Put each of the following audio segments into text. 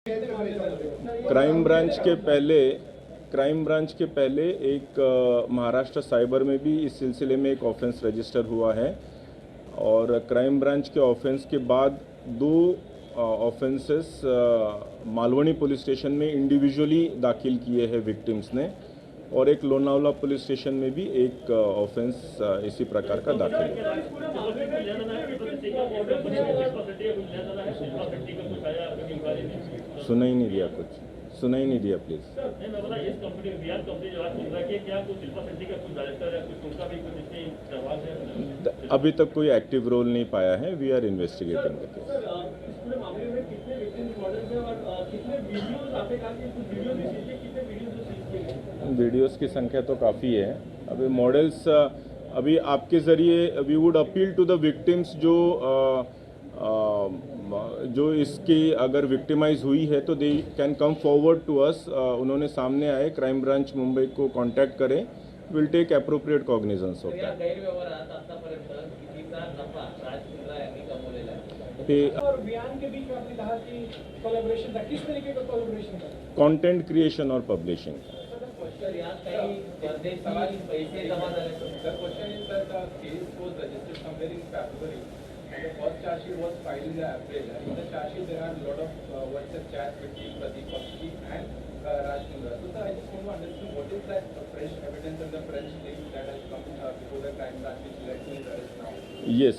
Crime branch के पहले एक महाराष्ट्र साइबर में भी इस सिलसिले में एक ऑफेंस रजिस्टर हुआ है और क्राइम ब्रांच के ऑफेंस के बाद दो ऑफेंसेस मालवनी पुलिस स्टेशन में इंडिविजुअली दाखिल किए हैं विक्टिम्स ने और एक लोनावला पुलिस स्टेशन में भी एक ऑफेंस इसी प्रकार का दाखिल है। सुना ही नहीं दिया प्लीज। अभी तक कोई एक्टिव रोल नहीं पाया है। We are investigating the case. Videos की संख्या तो काफ़ी है। अभी मॉडल्स अभी आपके ज़रिए we would appeal to the victims जो इसकी अगर विक्टिमाइज हुई है तो they can come forward to us. उन्होंने सामने आए, क्राइम ब्रांच मुंबई को कांटेक्ट करें, will take appropriate cognizance of that. Content creation और publishing. And the first charge sheet was filed in April. In the charge sheet, there are a lot of WhatsApp chats between Pradeep Bakshi and Raj Mundra. So, sir, I just want to understand what is that fresh evidence and the fresh link that has come before the crime branch which led to his arrest now? Yes.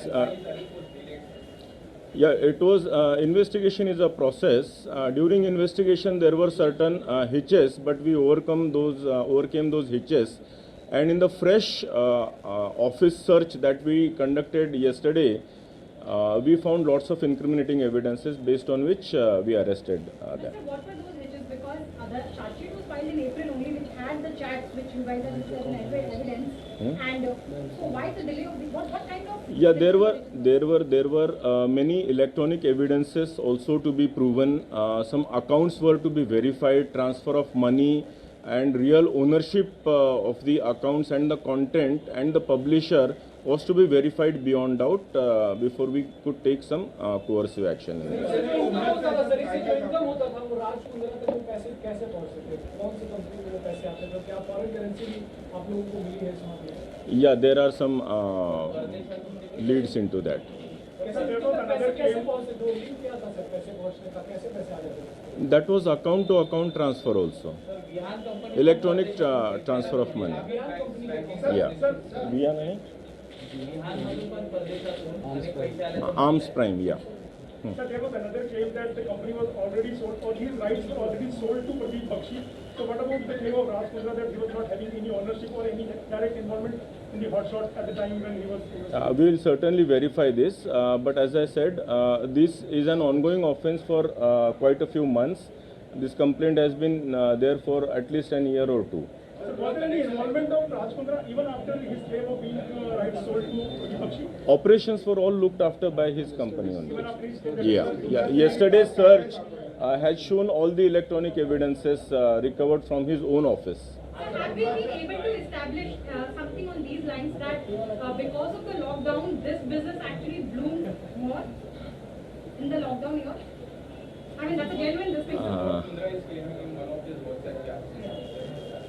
Yeah, it was investigation is a process. During investigation, there were certain hitches, but we overcame those hitches. And in the fresh office search that we conducted yesterday, we found lots of incriminating evidences based on which we arrested them. Sir, what were those hitches? Because the charge sheet was filed in April only, which had the chats which you guys have as evidence. And so why the delay of this? What kind of? Yeah, there were many electronic evidences also to be proven. Some accounts were to be verified, transfer of money and real ownership of the accounts and the content and the publisher was to be verified beyond doubt before we could take some coercive action. Yeah, there are some leads into that. That was account to account transfer also. Electronic transfer of money. Yeah. Arms Prime, yeah. Sir, there was another claim that the company was already sold, or his rights were already sold to Pradeep Bakshi. So what about the claim of Raj Mundra that he was not having any ownership or any direct involvement in the hotshot at the time when he was... We will certainly verify this, but as I said, this is an ongoing offence for quite a few months. This complaint has been there for at least an year or two. So was there any involvement of Raj Mundra even after his claim of being rights sold to Pradeep Bakshi? Operations were all looked after by his company only. Even after his claim? Yeah. Yesterday's search has shown all the electronic evidences recovered from his own office. Have we been able to establish something on these lines that because of the lockdown, this business actually bloomed more in the lockdown year? I mean, that's a genuine distinction. Mundra is claiming in one of his WhatsApp chats.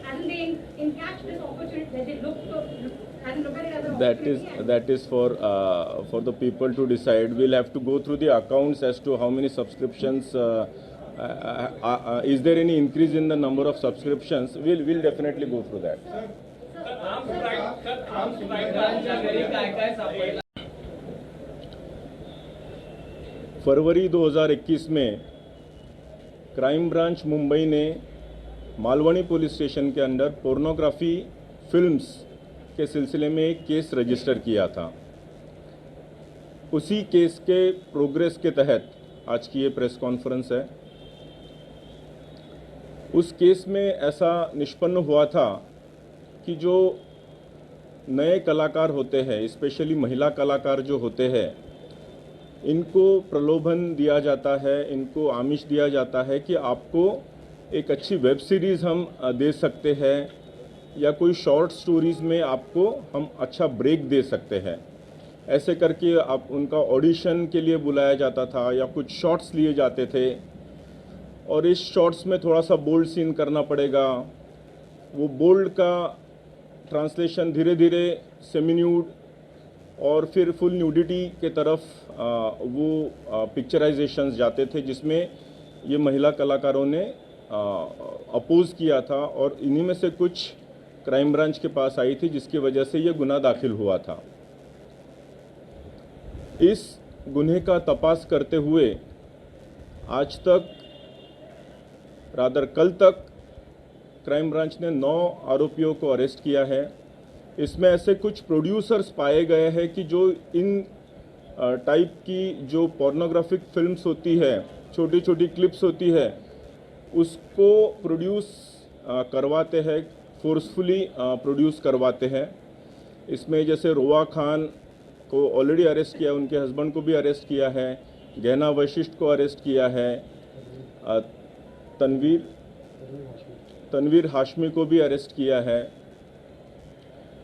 Hasn't they encashed this opportunity? That they look at it as an opportunity? That is for the people to decide. We'll have to go through the accounts as to how many subscriptions. Is there any increase in the number of subscriptions? We'll definitely go through that. फरवरी 2021 में crime branch Mumbai ने Malvani police station के अंदर pornography films के सिलसिले में एक case register किया था। उसी केस के प्रोग्रेस के तहत आज की ये प्रेस कॉन्फ्रेंस है। उस केस में ऐसा निष्पन्न हुआ था कि जो नए कलाकार होते हैं, स्पेशली महिला कलाकार जो होते हैं, इनको प्रलोभन दिया जाता है, इनको आमिष दिया जाता है कि आपको एक अच्छी वेब सीरीज़ हम दे सकते हैं या कोई शॉर्ट स्टोरीज़ में आपको हम अच्छा ब्रेक दे सकते हैं। ऐसे करके आप उनका ऑडिशन के लिए बुलाया जाता था या कुछ शॉट्स लिए जाते थे और इस शॉट्स में थोड़ा सा बोल्ड सीन करना पड़ेगा। वो बोल्ड का ट्रांसलेशन धीरे धीरे सेमी न्यूड और फिर फुल न्यूडिटी के तरफ वो पिक्चराइजेशंस जाते थे, जिसमें ये महिला कलाकारों ने अपोज किया था और इन्हीं में से कुछ क्राइम ब्रांच के पास आई थी, जिसकी वजह से ये गुनाह दाखिल हुआ था। इस गुन्हे का तपास करते हुए आज तक कल तक क्राइम ब्रांच ने 9 आरोपियों को अरेस्ट किया है। इसमें ऐसे कुछ प्रोड्यूसर्स पाए गए हैं कि जो इन टाइप की जो पोर्नोग्राफिक फिल्म्स होती है, छोटी छोटी क्लिप्स होती है, उसको प्रोड्यूस करवाते हैं, फोर्सफुली प्रोड्यूस करवाते हैं। इसमें जैसे रोआ खान को ऑलरेडी अरेस्ट किया, उनके हस्बैंड को भी अरेस्ट किया है, गहना वशिष्ठ को अरेस्ट किया है, तनवीर हाशमी को भी अरेस्ट किया है,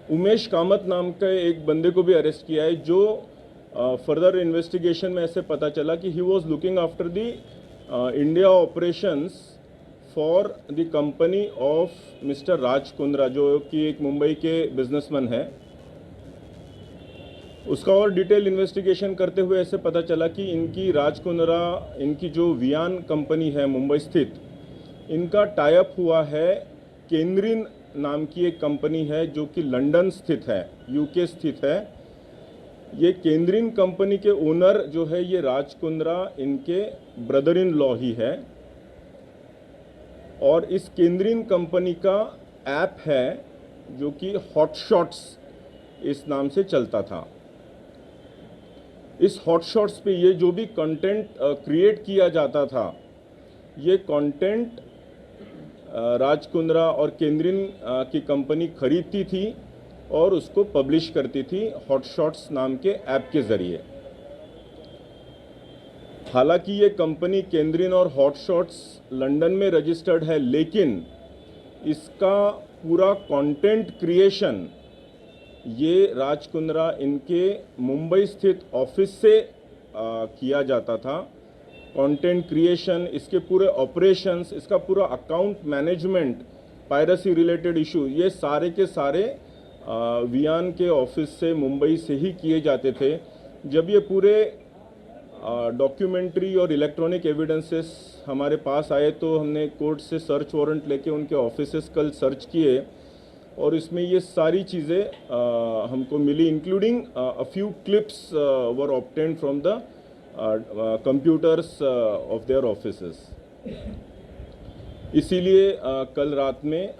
उमेश कामत नाम के एक बंदे को भी अरेस्ट किया है, जो फर्दर इन्वेस्टिगेशन में ऐसे पता चला कि he was looking after the India operations for the company of mister Raj Kundra, जो कि एक मुंबई के बिजनेसमैन है। उसका और डिटेल इन्वेस्टिगेशन करते हुए ऐसे पता चला कि इनकी राज कुंद्रा, इनकी जो वियान कंपनी है मुंबई स्थित, इनका टाई अप हुआ है केंद्रीन नाम की एक कंपनी है जो कि लंदन स्थित है, यूके स्थित है। ये केंद्रीन कंपनी के ओनर जो है ये राज कुंद्रा इनके ब्रदर इन लॉ ही है, और इस केंद्रीन कंपनी का ऐप है जो कि हॉटशॉट्स इस नाम से चलता था। इस हॉटशॉट्स पे ये जो भी कंटेंट क्रिएट किया जाता था, ये कंटेंट राज कुंद्रा और केंद्रीन की कंपनी खरीदती थी और उसको पब्लिश करती थी हॉटशॉट्स नाम के ऐप के ज़रिए। हालांकि ये कंपनी केंद्रीन और हॉटशॉट्स लंदन में रजिस्टर्ड है, लेकिन इसका पूरा कंटेंट क्रिएशन ये राज कुंद्रा इनके मुंबई स्थित ऑफिस से किया जाता था। कंटेंट क्रिएशन, इसके पूरे ऑपरेशंस, इसका पूरा account management, piracy related issue, ये सारे के सारे वियान के ऑफिस से मुंबई से ही किए जाते थे। जब ये पूरे डॉक्यूमेंट्री और इलेक्ट्रॉनिक एविडेंसेस हमारे पास आए तो हमने कोर्ट से सर्च वारंट लेके उनके ऑफिसेस कल सर्च किए और इसमें ये सारी चीज़ें हमको मिली, including a few clips were obtained from the computers of their offices. इसीलिए कल रात में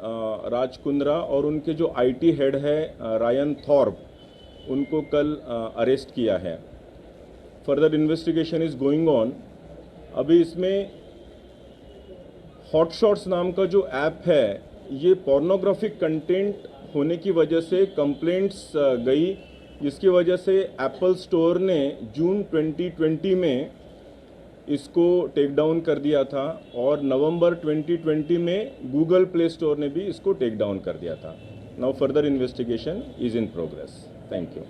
राज कुंद्रा और उनके जो आईटी हेड है रायन थॉर्प, उनको कल अरेस्ट किया है। Further investigation is going on. अभी इसमें हॉटशॉट्स नाम का जो ऐप है, ये पोर्नोग्राफिक कंटेंट होने की वजह से कंप्लेंट्स गई, जिसकी वजह से एप्पल स्टोर ने जून 2020 में इसको टेक डाउन कर दिया था और नवंबर 2020 में गूगल प्ले स्टोर ने भी इसको टेक डाउन कर दिया था। Now further investigation is in progress. Thank you.